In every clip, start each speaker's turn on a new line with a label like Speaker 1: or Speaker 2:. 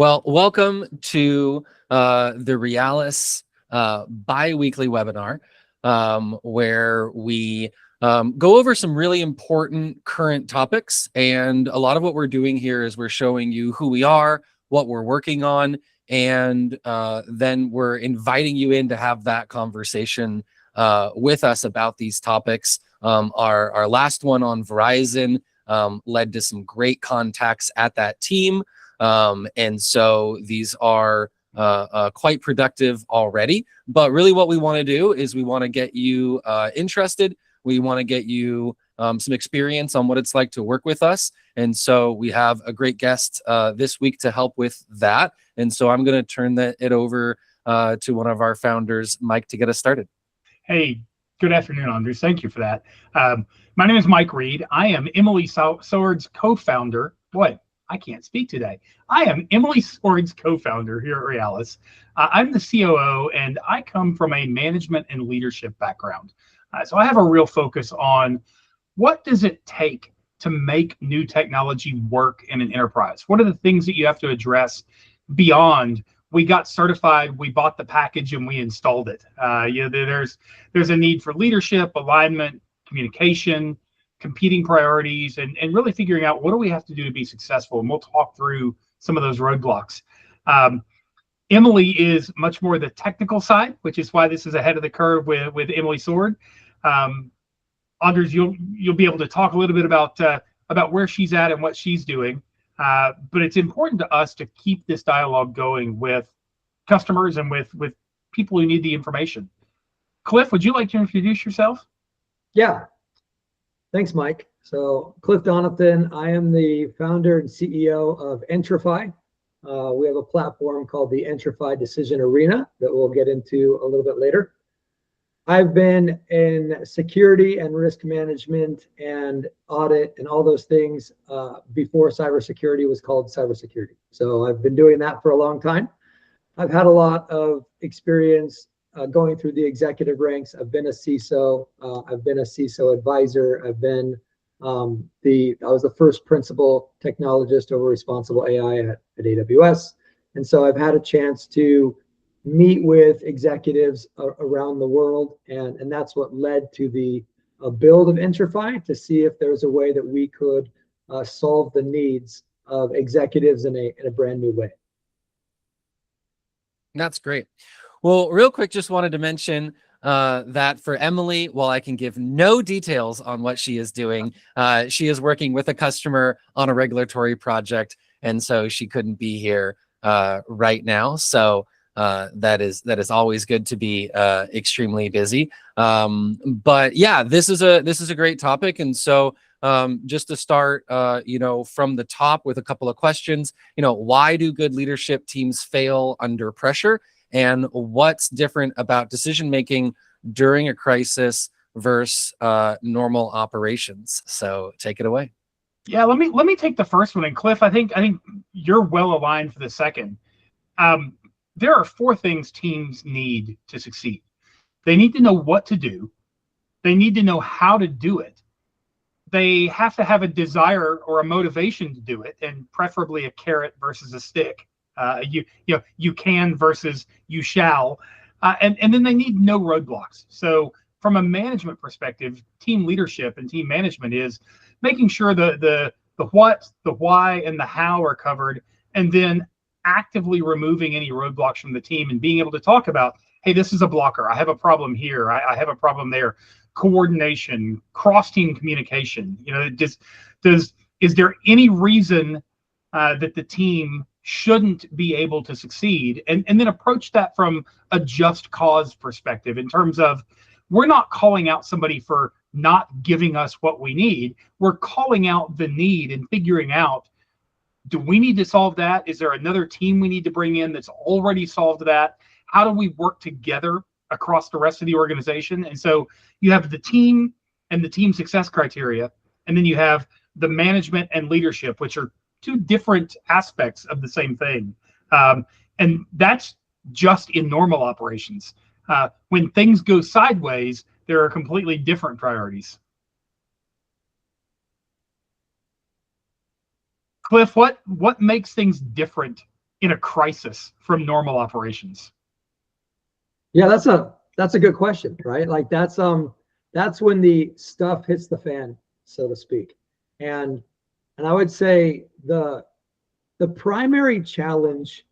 Speaker 1: Well, welcome to the Realis bi-weekly webinar, where we go over some really important current topics. And a lot of what we're doing here is we're showing you who we are, what we're working on, and then we're inviting you in to have that conversation with us about these topics. Our last one on Verizon led to some great contacts at that team. And so these are quite productive already. But really what we want to do is we want to get you interested. We want to get you some experience on what it's like to work with us. And so we have a great guest this week to help with that. And so I'm going to turn it over to one of our founders, Mike, to get us started.
Speaker 2: Hey, good afternoon, Andres. Thank you for that. My name is Mike Reed. I am Emily Soward's co-founder. Boy, I can't speak today. I am Emily Soward's co-founder here at Realis. I'm the COO, and I come from a management and leadership background. So I have a real focus on what does it take to make new technology work in an enterprise? What are the things that you have to address beyond we got certified, we bought the package, and we installed it? There's a need for leadership, alignment, communication, competing priorities, and really figuring out what do we have to do to be successful. And we'll talk through some of those roadblocks. Emily is much more the technical side, which is why this is ahead of the curve with Emily Soward. Anders, you'll be able to talk a little bit about where she's at and what she's doing. But it's important to us to keep this dialogue going with customers and with people who need the information. Cliff, would you like to introduce yourself?
Speaker 3: Yeah. Thanks, Mike. So Cliff Donathan, I am the founder and CEO of Entrify. We have a platform called the Entrify Decision Arena that we'll get into a little bit later. I've been in security and risk management and audit and all those things before cybersecurity was called cybersecurity. So I've been doing that for a long time. I've had a lot of experience going through the executive ranks. I've been a CISO. I've been a CISO advisor. I've been I was the first principal technologist over responsible AI at AWS. And so I've had a chance to meet with executives around the world. And that's what led to the build of Entrify, to see if there's a way that we could solve the needs of executives in a brand new way.
Speaker 1: That's great. Well, real quick, just wanted to mention that for Emily, while I can give no details on what she is doing, she is working with a customer on a regulatory project, and so she couldn't be here right now. So that is always good to be extremely busy. But yeah, this is a great topic, and so just to start, from the top with a couple of questions. Why do good leadership teams fail under pressure? And what's different about decision-making during a crisis versus normal operations? So take it away.
Speaker 2: Yeah, let me take the first one. And Cliff, I think you're well aligned for the second. There are four things teams need to succeed. They need to know what to do. They need to know how to do it. They have to have a desire or a motivation to do it, and preferably a carrot versus a stick. You can versus you shall, and then they need no roadblocks. So from a management perspective, team leadership and team management is making sure the what, the why, and the how are covered, and then actively removing any roadblocks from the team and being able to talk about, hey, this is a blocker. I have a problem here. I have a problem there. Coordination, cross-team communication. Is there any reason that the team shouldn't be able to succeed, and then approach that from a just cause perspective, in terms of, we're not calling out somebody for not giving us what we need. We're calling out the need and figuring out, do we need to solve that? Is there another team we need to bring in that's already solved that? How do we work together across the rest of the organization? And so you have the team and the team success criteria, and then you have the management and leadership, which are two different aspects of the same thing. And that's just in normal operations. When things go sideways, there are completely different priorities. Cliff, what makes things different in a crisis from normal operations?
Speaker 3: Yeah, that's a good question, right? Like that's when the stuff hits the fan, so to speak. And I would say the primary challenge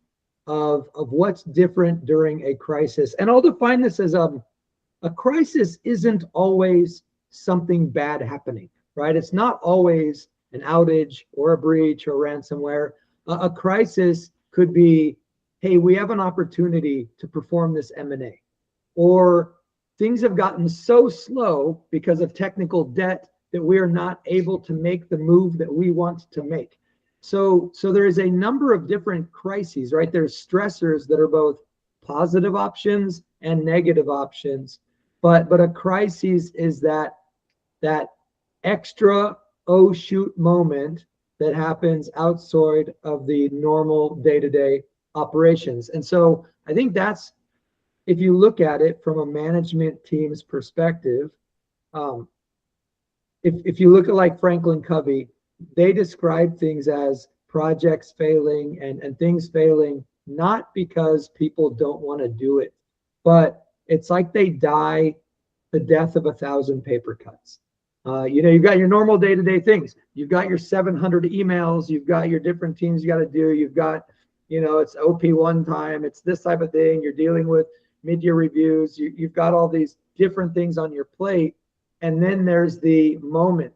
Speaker 3: of what's different during a crisis, and I'll define this as a crisis isn't always something bad happening, right? It's not always an outage or a breach or ransomware. A crisis could be, hey, we have an opportunity to perform this M&A, or things have gotten so slow because of technical debt that we are not able to make the move that we want to make. So there is a number of different crises, right? There's stressors that are both positive options and negative options. But a crisis is that extra oh shoot moment that happens outside of the normal day-to-day operations. And so I think that's, if you look at it from a management team's perspective, if you look at like Franklin Covey, they describe things as projects failing and things failing, not because people don't want to do it, but it's like they die the death of 1,000 paper cuts. You've got your normal day-to-day things. You've got your 700 emails. You've got your different teams you got to do. You've got, it's OP1 time. It's this type of thing. You're dealing with mid-year reviews. You've got all these different things on your plate. And then there's the moment.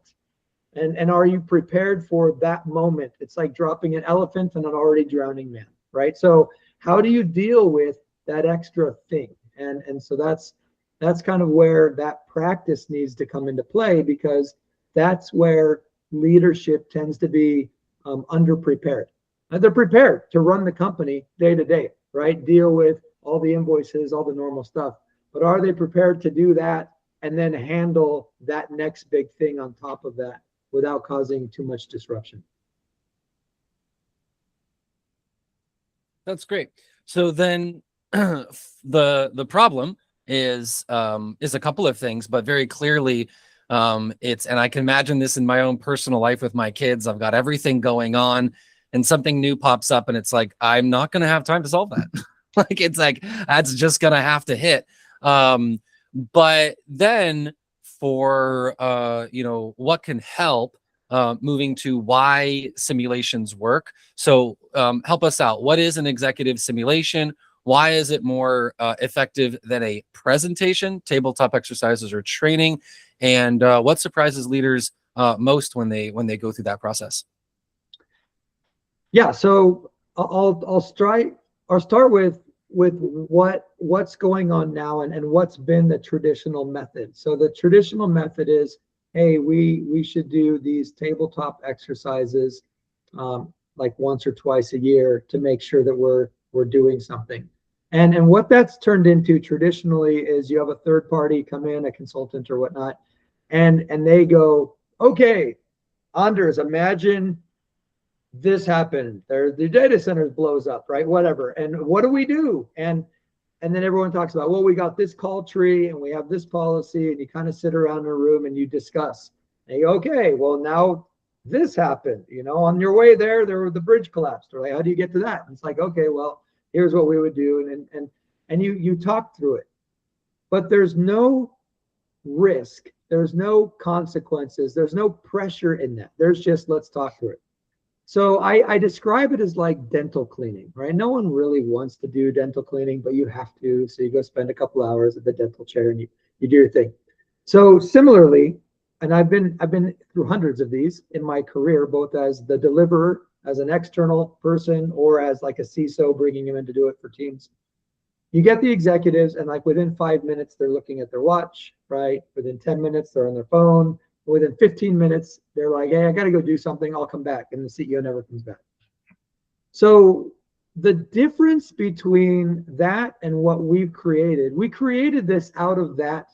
Speaker 3: And are you prepared for that moment? It's like dropping an elephant on an already drowning man, right? So how do you deal with that extra thing? And so that's kind of where that practice needs to come into play, because that's where leadership tends to be underprepared. They're prepared to run the company day to day, right? Deal with all the invoices, all the normal stuff. But are they prepared to do that and then handle that next big thing on top of that without causing too much disruption?
Speaker 1: That's great. So then the problem is a couple of things, but very clearly it's, and I can imagine this in my own personal life with my kids. I've got everything going on and something new pops up and it's like, I'm not going to have time to solve that. Like, it's like, that's just going to have to hit. But then for, what can help, moving to why simulations work. So help us out. What is an executive simulation? Why is it more effective than a presentation, tabletop exercises, or training? And what surprises leaders most when they go through that process?
Speaker 3: Yeah, so I'll start with what's going on now and what's been the traditional method. So the traditional method is, hey, we should do these tabletop exercises like once or twice a year to make sure that we're doing something. And what that's turned into traditionally is you have a third party come in, a consultant or whatnot, and they go, okay, Anders, imagine this happened. The data center blows up, right? Whatever. And what do we do? And then everyone talks about, well, we got this call tree and we have this policy, and you kind of sit around in a room and you discuss. And you go, okay, well, now this happened. On your way there the bridge collapsed. Or like, how do you get to that? And it's like, okay, well, here's what we would do. And you talk through it. But there's no risk. There's no consequences. There's no pressure in that. There's just, let's talk through it. So I describe it as like dental cleaning, right? No one really wants to do dental cleaning, but you have to. So you go spend a couple hours at the dental chair and you do your thing. So similarly, and I've been through hundreds of these in my career, both as the deliverer, as an external person, or as like a CISO bringing him in to do it for teams. You get the executives, and like within 5 minutes, they're looking at their watch, right? Within 10 minutes, they're on their phone. Within 15 minutes, they're like, hey, I got to go do something. I'll come back. And the CEO never comes back. So the difference between that and what we created this out of that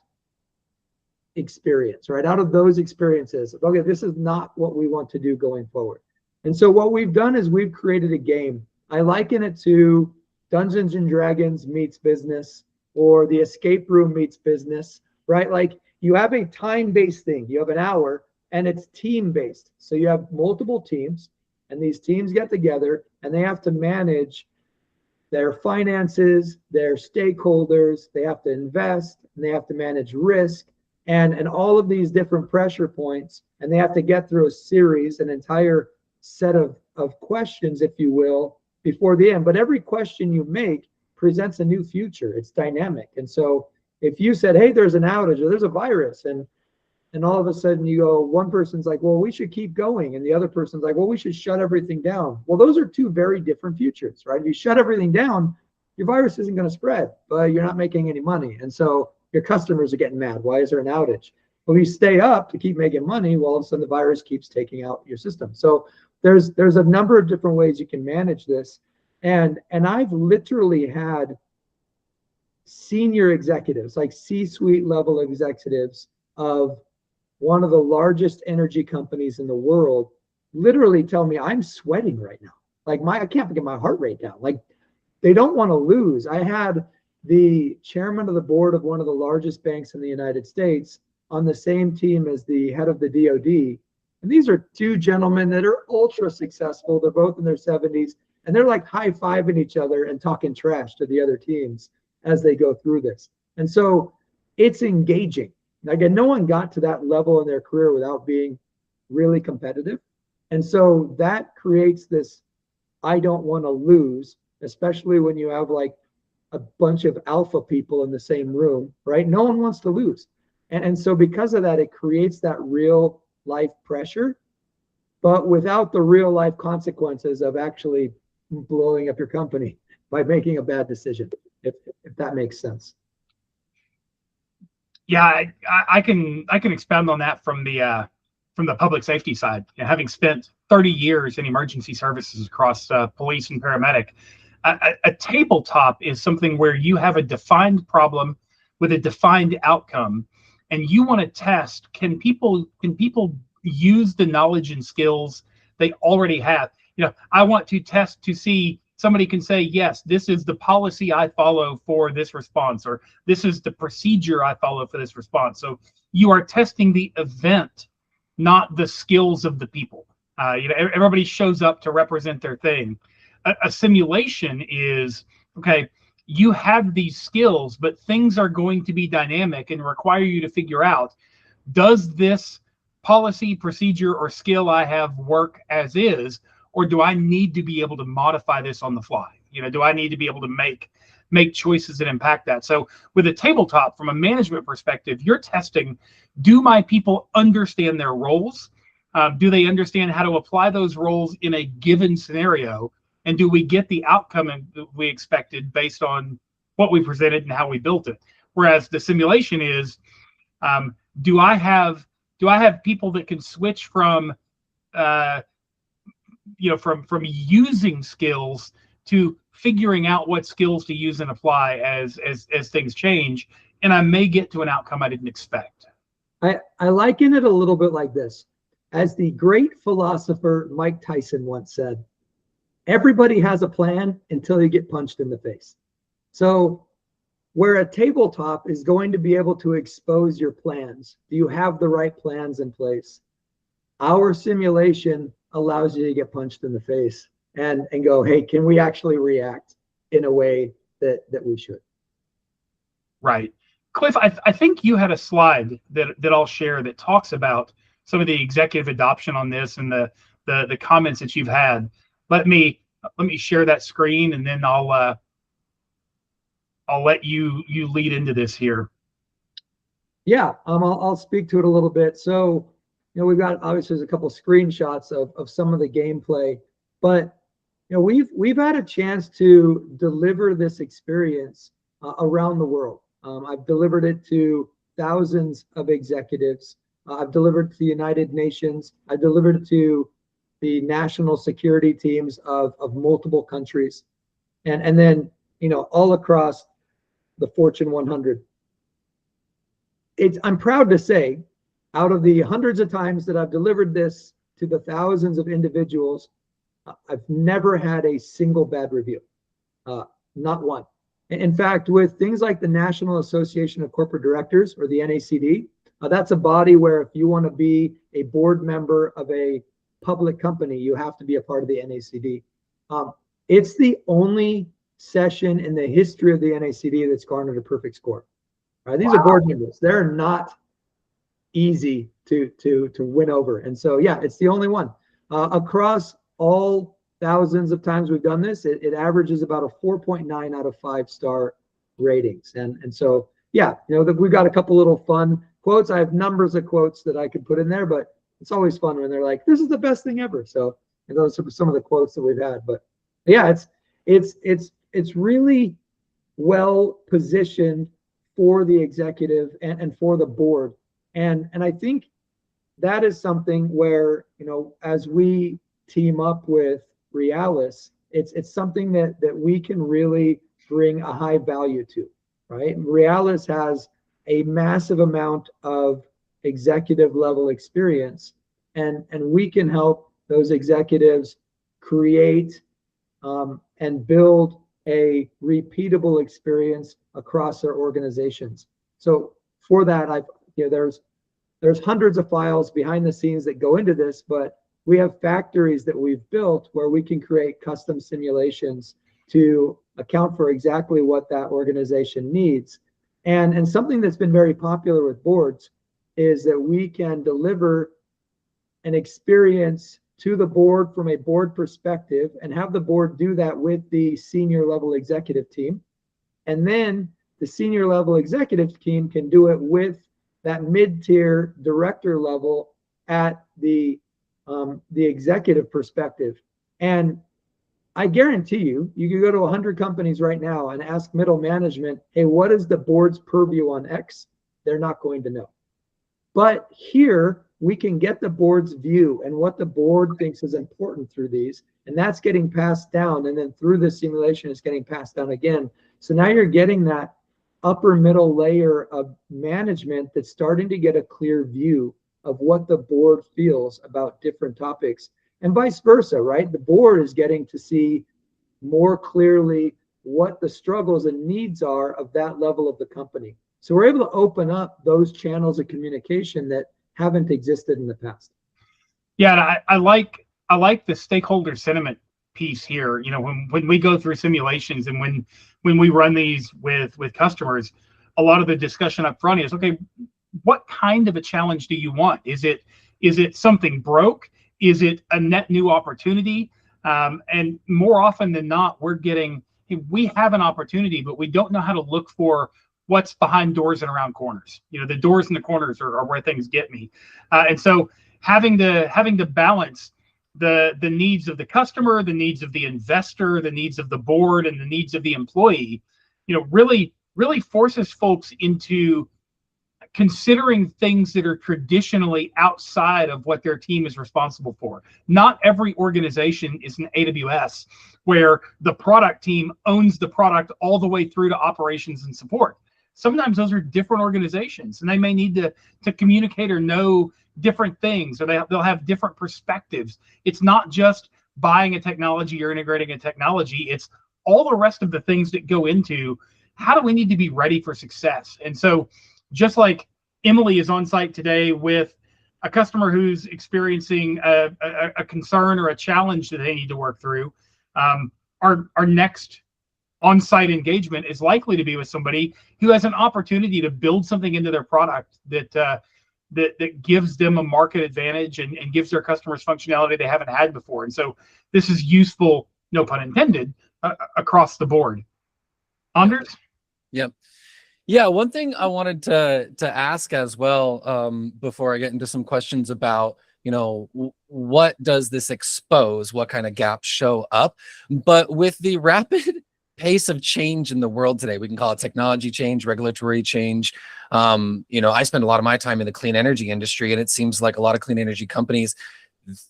Speaker 3: experience, right? Out of those experiences. Okay, this is not what we want to do going forward. And so what we've done is we've created a game. I liken it to Dungeons and Dragons meets business, or the escape room meets business, right? Like, you have a time-based thing. You have an hour, and it's team-based. So you have multiple teams, and these teams get together, and they have to manage their finances, their stakeholders, they have to invest, and they have to manage risk, and all of these different pressure points, and they have to get through a series, an entire set of questions, if you will, before the end. But every question you make presents a new future. It's dynamic. And so if you said, hey, there's an outage or there's a virus, and all of a sudden you go, one person's like, well, we should keep going. And the other person's like, well, we should shut everything down. Well, those are two very different futures, right? If you shut everything down, your virus isn't going to spread, but you're not making any money. And so your customers are getting mad. Why is there an outage? Well, you stay up to keep making money, well, all of a sudden the virus keeps taking out your system. So there's a number of different ways you can manage this. And I've literally had senior executives, like C-suite level executives of one of the largest energy companies in the world, literally tell me, I'm sweating right now. Like I can't get my heart rate down. Like they don't want to lose. I had the chairman of the board of one of the largest banks in the United States on the same team as the head of the DOD. And these are two gentlemen that are ultra successful. They're both in their 70s, and they're like high-fiving each other and talking trash to the other teams as they go through this. And so it's engaging. Again, no one got to that level in their career without being really competitive. And so that creates this, I don't want to lose, especially when you have like a bunch of alpha people in the same room, right? No one wants to lose. And so because of that, it creates that real life pressure, but without the real life consequences of actually blowing up your company by making a bad decision, if that makes sense.
Speaker 2: Yeah, I can expound on that from the public safety side. You know, having spent 30 years in emergency services across police and paramedic, a tabletop is something where you have a defined problem with a defined outcome, and you want to test, can people use the knowledge and skills they already have? You know, I want to test to see, somebody can say, yes, this is the policy I follow for this response, or this is the procedure I follow for this response. So you are testing the event, not the skills of the people. You know, everybody shows up to represent their thing. A simulation is, okay, you have these skills, but things are going to be dynamic and require you to figure out, does this policy, procedure, or skill I have work as is, or do I need to be able to modify this on the fly? You know, do I need to be able to make choices that impact that? So with a tabletop, from a management perspective, you're testing, do my people understand their roles? Do they understand how to apply those roles in a given scenario? And do we get the outcome we expected based on what we presented and how we built it? Whereas the simulation is, do I have people that can switch from from using skills to figuring out what skills to use and apply as things change, and I may get to an outcome I didn't expect.
Speaker 3: I liken it a little bit like this. As the great philosopher Mike Tyson once said, everybody has a plan until you get punched in the face. So where a tabletop is going to be able to expose your plans, do you have the right plans in place? Our simulation allows you to get punched in the face and go, hey, can we actually react in a way that we should?
Speaker 2: Right. Cliff, I think you had a slide that I'll share that talks about some of the executive adoption on this and the comments that you've had. Let me share that screen, and then I'll let you lead into this here.
Speaker 3: Yeah, I'll speak to it a little bit. So, you know, we've got, obviously there's a couple of screenshots of some of the gameplay, but you know, we've had a chance to deliver this experience around the world. I've delivered it to thousands of executives. I've delivered it to the United Nations. I've delivered it to the national security teams of multiple countries, and then, you know, all across the Fortune 100. I'm proud to say, out of the hundreds of times that I've delivered this to the thousands of individuals, I've never had a single bad review, not one. In fact, with things like the National Association of Corporate Directors, or the NACD, that's a body where if you want to be a board member of a public company, you have to be a part of the NACD. It's the only session in the history of the NACD that's garnered a perfect score. Right? These are
Speaker 2: Wow.
Speaker 3: board members. They're not easy to win over. And so, yeah, it's the only one. Across all thousands of times we've done this, it averages about a 4.9 out of 5-star ratings. And so, yeah, we've got a couple little fun quotes. I have numbers of quotes that I could put in there, but it's always fun when they're like, this is the best thing ever. So, and those are some of the quotes that we've had. But yeah, it's really well positioned for the executive and for the board. And I think that is something where, as we team up with Realis, it's something that we can really bring a high value to, right? Realis has a massive amount of executive level experience, and we can help those executives create and build a repeatable experience across their organizations. So for that, there's hundreds of files behind the scenes that go into this, but we have factories that we've built where we can create custom simulations to account for exactly what that organization needs. And something that's been very popular with boards is that we can deliver an experience to the board from a board perspective and have the board do that with the senior level executive team. And then the senior level executive team can do it with that mid-tier director level at the executive perspective. And I guarantee you can go to 100 companies right now and ask middle management, hey, what is the board's purview on X? They're not going to know. But here we can get the board's view and what the board thinks is important through these, and that's getting passed down. And then through the simulation, it's getting passed down again. So now you're getting that upper middle layer of management that's starting to get a clear view of what the board feels about different topics, and vice versa, right? The board is getting to see more clearly what the struggles and needs are of that level of the company. So we're able to open up those channels of communication that haven't existed in the past.
Speaker 2: Yeah, and I like the stakeholder sentiment piece here. When we go through simulations and when we run these with customers, a lot of the discussion up front is, okay, what kind of a challenge do you want? Is it something broke? Is it a net new opportunity? And more often than not, we're getting, hey, we have an opportunity, but we don't know how to look for what's behind doors and around corners. The doors and the corners are where things get me. And so having to balance the needs of the customer, the needs of the investor, the needs of the board, and the needs of the employee, really forces folks into considering things that are traditionally outside of what their team is responsible for. Not every organization is an AWS where the product team owns the product all the way through to operations and support. Sometimes those are different organizations, and they may need to communicate or know different things, or they'll have different perspectives. It's not just buying a technology or integrating a technology. It's all the rest of the things that go into how do we need to be ready for success. And so just like Emily is on site today with a customer who's experiencing a concern or a challenge that they need to work through, our next on-site engagement is likely to be with somebody who has an opportunity to build something into their product that gives them a market advantage and gives their customers functionality they haven't had before. And so this is useful, no pun intended, across the board. Anders?
Speaker 1: Yep. Yeah, one thing I wanted to ask as well, before I get into some questions about, what does this expose? What kind of gaps show up? But with the rapid pace of change in the world today, we can call it technology change, regulatory change. I spend a lot of my time in the clean energy industry, and it seems like a lot of clean energy companies,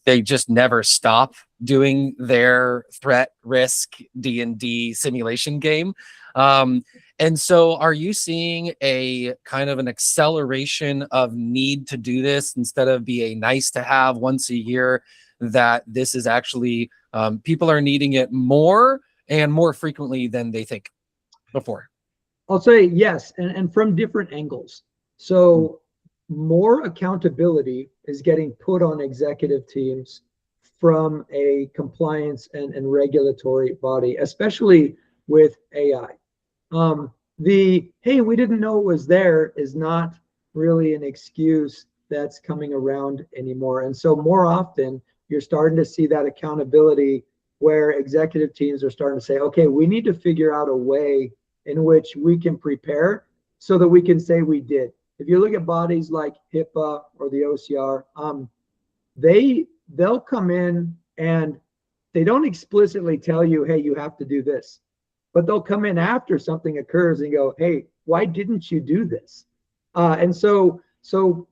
Speaker 1: they just never stop doing their threat risk D&D simulation game. And so are you seeing a kind of an acceleration of need to do this instead of be a nice to have once a year, that this is actually, people are needing it more and more frequently than they think before?
Speaker 3: I'll say yes, and from different angles. So more accountability is getting put on executive teams from a compliance and regulatory body, especially with AI. Hey, we didn't know it was there is not really an excuse that's coming around anymore. And so more often you're starting to see that accountability where executive teams are starting to say, okay, we need to figure out a way in which we can prepare so that we can say we did. If you look at bodies like HIPAA or the OCR, they'll come in and they don't explicitly tell you, hey, you have to do this, but they'll come in after something occurs and go, hey, why didn't you do this? And so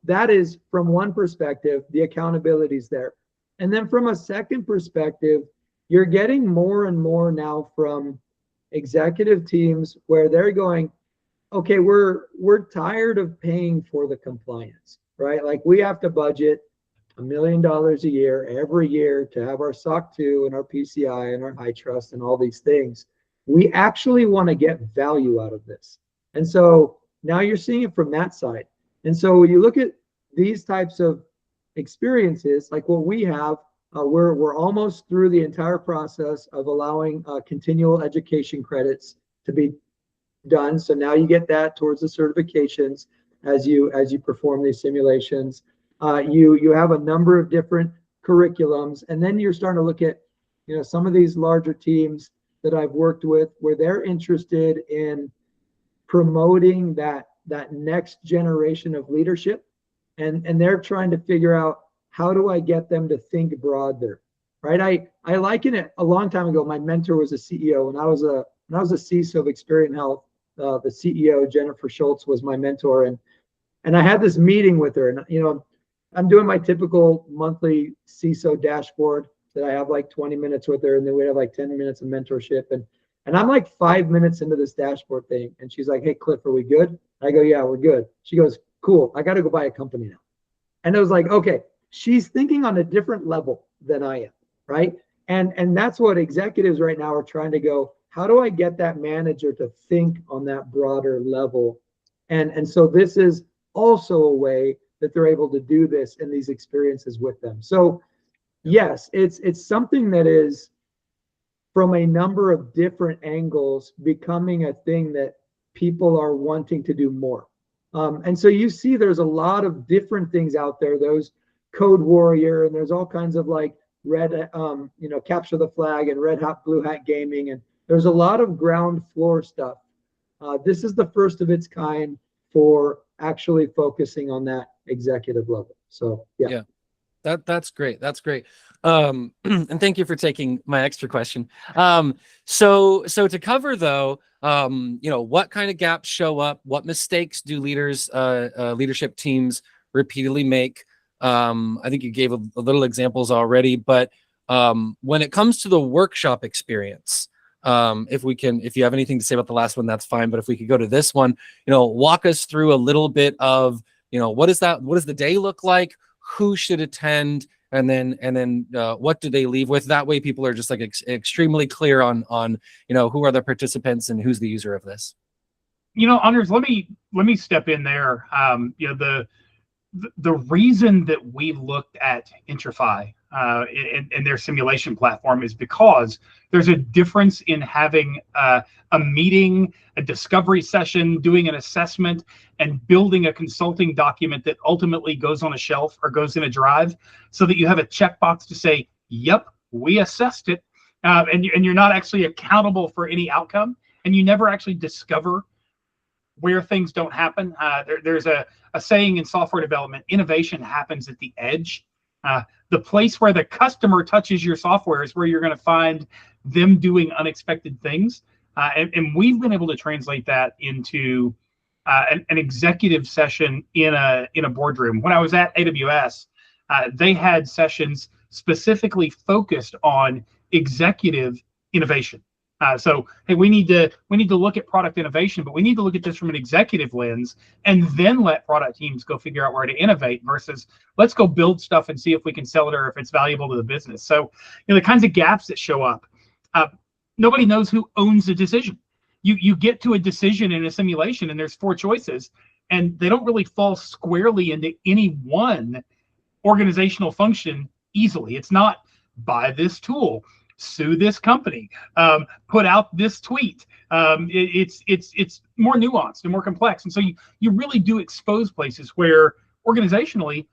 Speaker 3: that is, from one perspective, the accountability is there. And then from a second perspective, you're getting more and more now from executive teams where they're going, okay, we're tired of paying for the compliance, right? Like we have to budget $1 million a year every year to have our SOC 2 and our PCI and our high trust and all these things. We actually want to get value out of this. And so now you're seeing it from that side. And so when you look at these types of experiences, like what we have, we're almost through the entire process of allowing continual education credits to be done. So now you get that towards the certifications as you perform these simulations. You have a number of different curriculums, and then you're starting to look at, some of these larger teams that I've worked with where they're interested in promoting that next generation of leadership, and they're trying to figure out, how do I get them to think broader, right? I liken it a long time ago. My mentor was a CEO, and I was a CISO of Experian Health. The CEO, Jennifer Schultz, was my mentor, and I had this meeting with her, and I'm doing my typical monthly CISO dashboard that I have like 20 minutes with her, and then we have like 10 minutes of mentorship, and I'm like 5 minutes into this dashboard thing, and she's like, "Hey, Cliff, are we good?" I go, "Yeah, we're good." She goes, "Cool, I got to go buy a company now." And I was like, okay, she's thinking on a different level than I am, right? And that's what executives right now are trying to go, how do I get that manager to think on that broader level? And so this is also a way that they're able to do this in these experiences with them. So yes, it's something that is, from a number of different angles, becoming a thing that people are wanting to do more. And so you see there's a lot of different things out there. Those Code Warrior, and there's all kinds of like capture the flag and red hat, blue hat gaming. And there's a lot of ground floor stuff. This is the first of its kind for actually focusing on that executive level. So yeah.
Speaker 1: That's great. That's great. And thank you for taking my extra question. So to cover though, what kind of gaps show up? What mistakes do leadership teams repeatedly make? I think you gave a little examples already, but when it comes to the workshop experience, if you have anything to say about the last one, that's fine. But if we could go to this one, walk us through a little bit of, what does the day look like? Who should attend? And then what do they leave with? That way people are just like extremely clear on who are the participants and who's the user of this.
Speaker 2: Anders, let me step in there. The reason that we looked at Intrify in their simulation platform is because there's a difference in having a meeting, a discovery session, doing an assessment, and building a consulting document that ultimately goes on a shelf or goes in a drive, so that you have a checkbox to say, "Yep, we assessed it," and you're not actually accountable for any outcome, and you never actually discover where things don't happen. There's a saying in software development: innovation happens at the edge. The place where the customer touches your software is where you're going to find them doing unexpected things. And we've been able to translate that into an executive session in a boardroom. When I was at AWS, they had sessions specifically focused on executive innovation. So, hey, we need to look at product innovation, but we need to look at this from an executive lens, and then let product teams go figure out where to innovate, versus let's go build stuff and see if we can sell it or if it's valuable to the business. So, the kinds of gaps that show up, nobody knows who owns the decision. You get to a decision in a simulation, and there's 4 choices, and they don't really fall squarely into any one organizational function easily. It's not buy this tool, sue this company, put out this tweet. It's more nuanced and more complex. And so you really do expose places where organizationally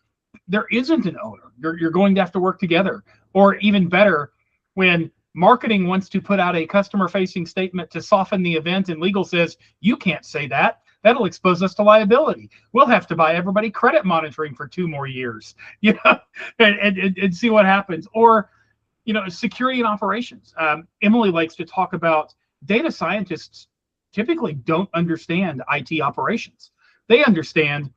Speaker 2: there isn't an owner. You're going to have to work together. Or even better, when marketing wants to put out a customer-facing statement to soften the event and legal says, you can't say that. That'll expose us to liability. We'll have to buy everybody credit monitoring for 2 more years, and see what happens. Or, security and operations. Emily likes to talk about data scientists typically don't understand IT operations. They understand,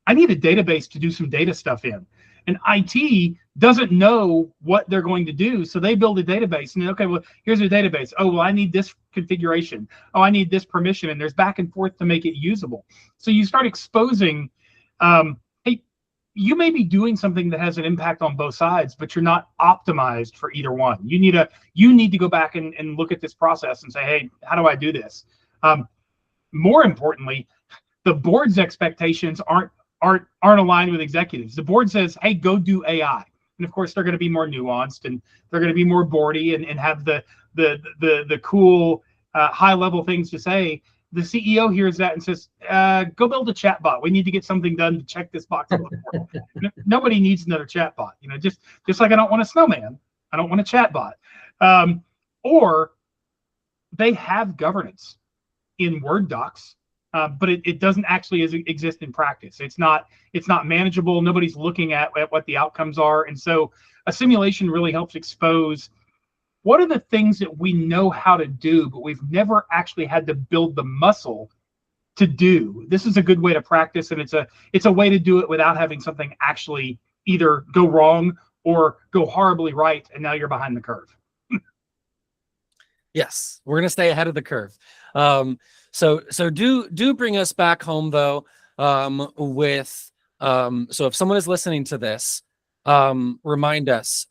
Speaker 2: I need a database to do some data stuff in. And IT doesn't know what they're going to do, so they build a database. And then, okay, well, here's a database. Oh, well, I need this configuration. Oh, I need this permission. And there's back and forth to make it usable. So you start exposing, hey, you may be doing something that has an impact on both sides, but you're not optimized for either one. You need to go back and look at this process and say, hey, how do I do this? More importantly, the board's expectations aren't aligned with executives. The board says, hey, go do AI. And of course, they're going to be more nuanced and they're going to be more boardy and have the cool high level things to say. The CEO hears that and says, go build a chatbot. We need to get something done to check this box. Nobody needs another chatbot. Just like I don't want a snowman, I don't want a chatbot. Or they have governance in Word docs. But it doesn't actually exist in practice. It's not manageable. Nobody's looking at what the outcomes are. And so a simulation really helps expose what are the things that we know how to do, but we've never actually had to build the muscle to do. This is a good way to practice, and it's a way to do it without having something actually either go wrong or go horribly right, and now you're behind the curve.
Speaker 1: Yes, we're going to stay ahead of the curve. So do bring us back home though, with, so if someone is listening to this, remind us,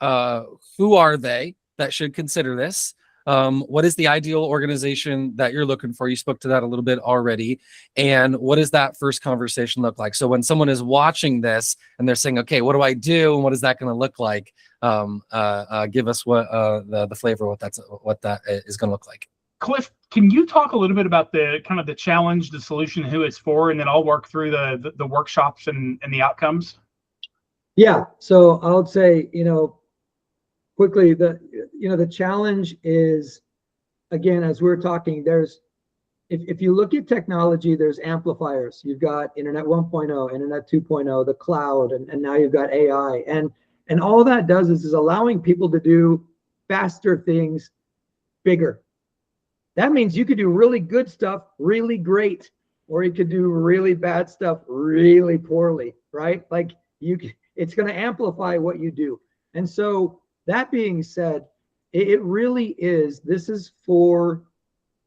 Speaker 1: who are they that should consider this? What is the ideal organization that you're looking for? You spoke to that a little bit already. And what does that first conversation look like? So when someone is watching this and they're saying, okay, what do I do? And what is that going to look like? Give us what the flavor of what that is going to look like.
Speaker 2: Cliff, can you talk a little bit about the kind of the challenge, the solution, who it's for, and then I'll work through the workshops and the outcomes? Yeah.
Speaker 3: So I would say, quickly, the challenge is, again, as we're talking, if you look at technology, there's amplifiers. You've got Internet 1.0, Internet 2.0, the cloud, and now you've got AI. And all that does is allowing people to do faster things bigger. That means you could do really good stuff really great, or you could do really bad stuff really poorly, right? Like it's going to amplify what you do. And so that being said, it really is, this is for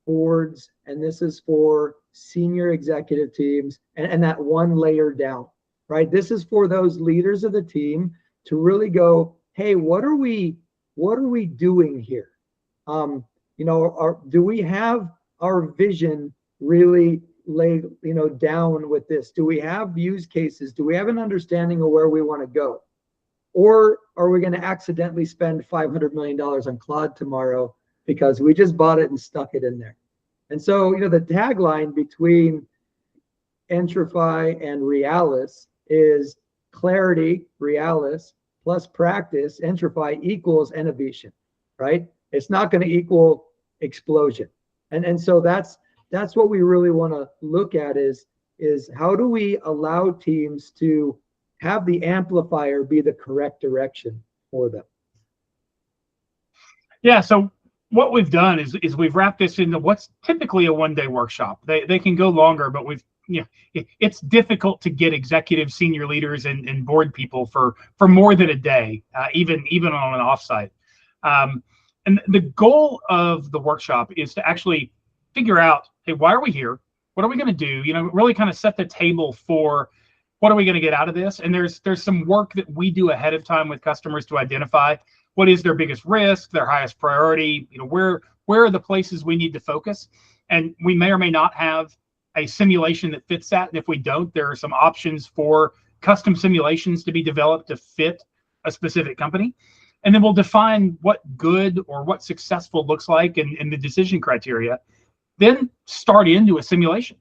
Speaker 3: boards and this is for senior executive teams and that one layer down, right? This is for those leaders of the team to really go, hey, what are we doing here? Do we have our vision really laid, down with this? Do we have use cases? Do we have an understanding of where we want to go? Or are we going to accidentally spend $500 million on Claude tomorrow because we just bought it and stuck it in there? And so, the tagline between Entrify and Realis is clarity, Realis, plus practice, Entrify equals innovation, right? It's not going to equal explosion. And so that's what we really want to look at is how do we allow teams to have the amplifier be the correct direction for them?
Speaker 2: Yeah, so what we've done is we've wrapped this into what's typically a one-day workshop. They can go longer, but it's difficult to get executive senior leaders and board people for more than a day, even on an offsite. And the goal of the workshop is to actually figure out, hey, why are we here? What are we going to do? Really kind of set the table for what are we going to get out of this? And there's some work that we do ahead of time with customers to identify what is their biggest risk, their highest priority, where are the places we need to focus? And we may or may not have a simulation that fits that. And if we don't, there are some options for custom simulations to be developed to fit a specific company. And then we'll define what good or what successful looks like and the decision criteria. then start into a simulation.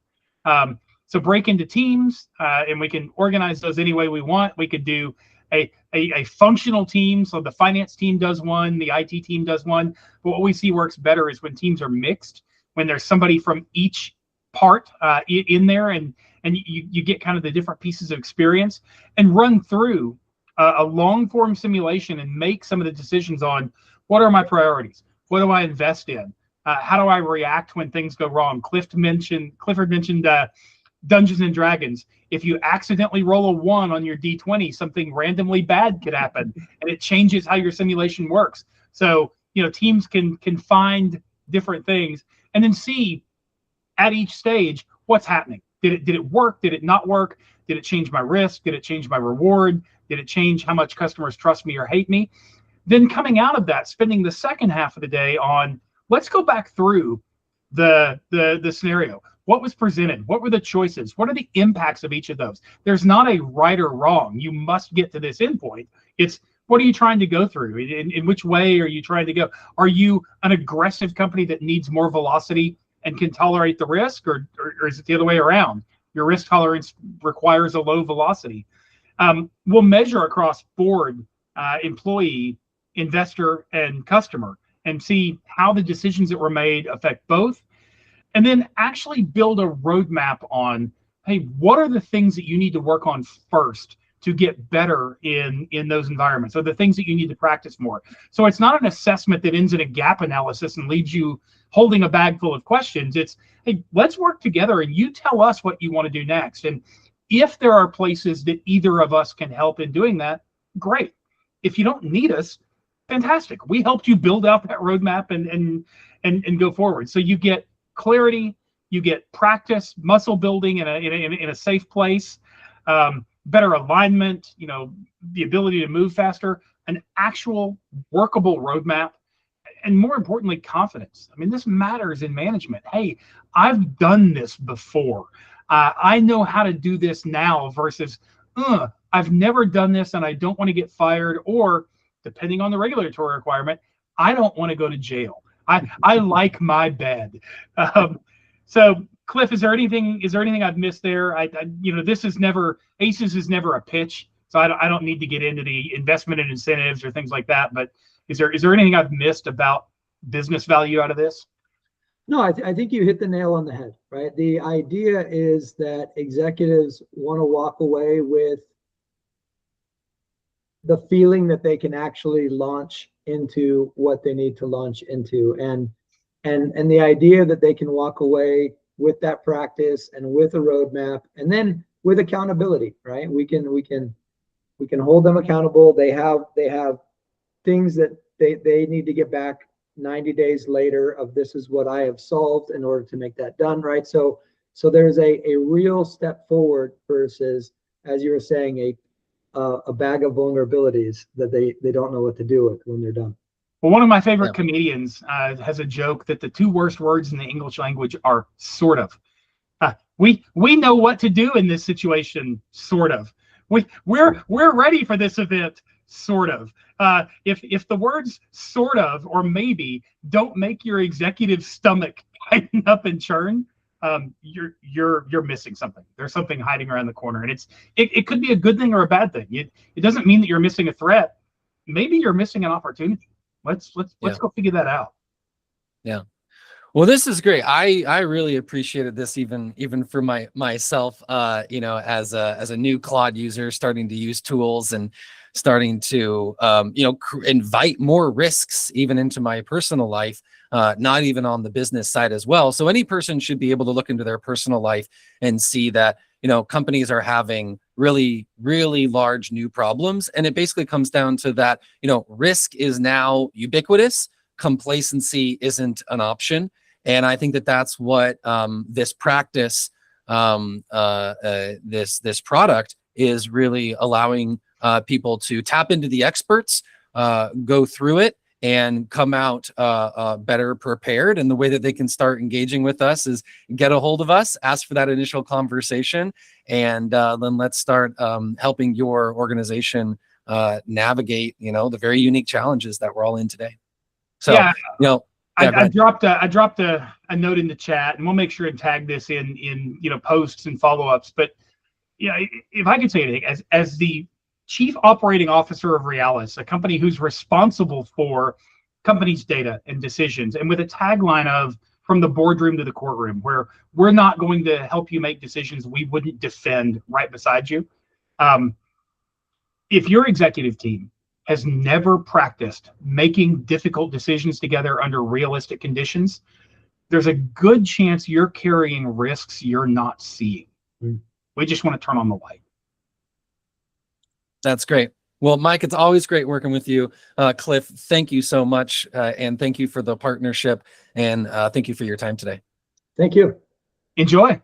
Speaker 2: So break into teams, and we can organize those any way we want. We could do a functional team. So the finance team does one, the IT team does one. But what we see works better is when teams are mixed, when there's somebody from each part in there, and you get kind of the different pieces of experience, and run through a long form simulation and make some of the decisions on what are my priorities, what do I invest in, how do I react when things go wrong. Clifford mentioned Dungeons and Dragons. If you accidentally roll a 1 on your D20, something randomly bad could happen, and it changes how your simulation works. So, teams can find different things and then see at each stage what's happening. Did it work? Did it not work? Did it change my risk? Did it change my reward? Did it change how much customers trust me or hate me? Then coming out of that, spending the second half of the day on, let's go back through the scenario. What was presented? What were the choices? What are the impacts of each of those? There's not a right or wrong. You must get to this endpoint. It's, what are you trying to go through? In which way are you trying to go? Are you an aggressive company that needs more velocity and can tolerate the risk, or is it the other way around? Your risk tolerance requires a low velocity. We'll measure across board, employee, investor, and customer, and see how the decisions that were made affect both. And then actually build a roadmap on, hey, what are the things that you need to work on first to get better in those environments, or the things that you need to practice more. So it's not an assessment that ends in a gap analysis and leaves you holding a bag full of questions. It's, hey, let's work together and you tell us what you want to do next. And if there are places that either of us can help in doing that, great. If you don't need us, fantastic. We helped you build out that roadmap and go forward. So you get clarity, you get practice, muscle building in a safe place, better alignment, the ability to move faster, an actual workable roadmap, and more importantly, confidence. I mean, this matters in management. Hey, I've done this before. I know how to do this now versus, I've never done this and I don't want to get fired, or depending on the regulatory requirement, I don't want to go to jail. I like my bed. So Cliff, is there anything I've missed there? This is never, ACES is never a pitch, so I don't need to get into the investment and incentives or things like that. But is there anything I've missed about business value out of this?
Speaker 3: No, I think you hit the nail on the head, right? The idea is that executives want to walk away with the feeling that they can actually launch into what they need to launch into, and the idea that they can walk away with that practice and with a roadmap, and then with accountability, right? We can hold them accountable. They have things that they need to get back 90 days later of, this is what I have solved in order to make that done, right? So there's a real step forward versus, as you were saying, a bag of vulnerabilities that they don't know what to do with when they're done.
Speaker 2: Well, one of my favorite comedians has a joke that the two worst words in the English language are sort of. We know what to do in this situation, sort of. We're ready for this event, sort of. If the words sort of or maybe don't make your executive stomach tighten up and churn, you're missing something. There's something hiding around the corner, and it could be a good thing or a bad thing. It doesn't mean that you're missing a threat. Maybe you're missing an opportunity. Let's go figure that out.
Speaker 1: Yeah. Well, this is great. I really appreciated this even for myself, as a new Claude user, starting to use tools and starting to invite more risks even into my personal life, not even on the business side as well. So any person should be able to look into their personal life and see that companies are having really, really large new problems, and it basically comes down to that risk is now ubiquitous. Complacency isn't an option. And I think that that's what this practice, this product is really allowing people to tap into the experts, go through it, and come out better prepared. And the way that they can start engaging with us is get a hold of us, ask for that initial conversation, and then let's start helping your organization navigate, the very unique challenges that we're all in today. So, Yeah, go
Speaker 2: I
Speaker 1: ahead.
Speaker 2: dropped a note in the chat, and we'll make sure and tag this in posts and follow-ups. But yeah, if I could say anything, as the chief operating officer of Realis, a company who's responsible for company's data and decisions, and with a tagline of "from the boardroom to the courtroom," where we're not going to help you make decisions we wouldn't defend right beside you. If your executive team has never practiced making difficult decisions together under realistic conditions, there's a good chance you're carrying risks you're not seeing. We just want to turn on the light.
Speaker 1: That's great. Well, Mike, it's always great working with you. Cliff, thank you so much. And thank you for the partnership. And thank you for your time today.
Speaker 3: Thank you.
Speaker 2: Enjoy.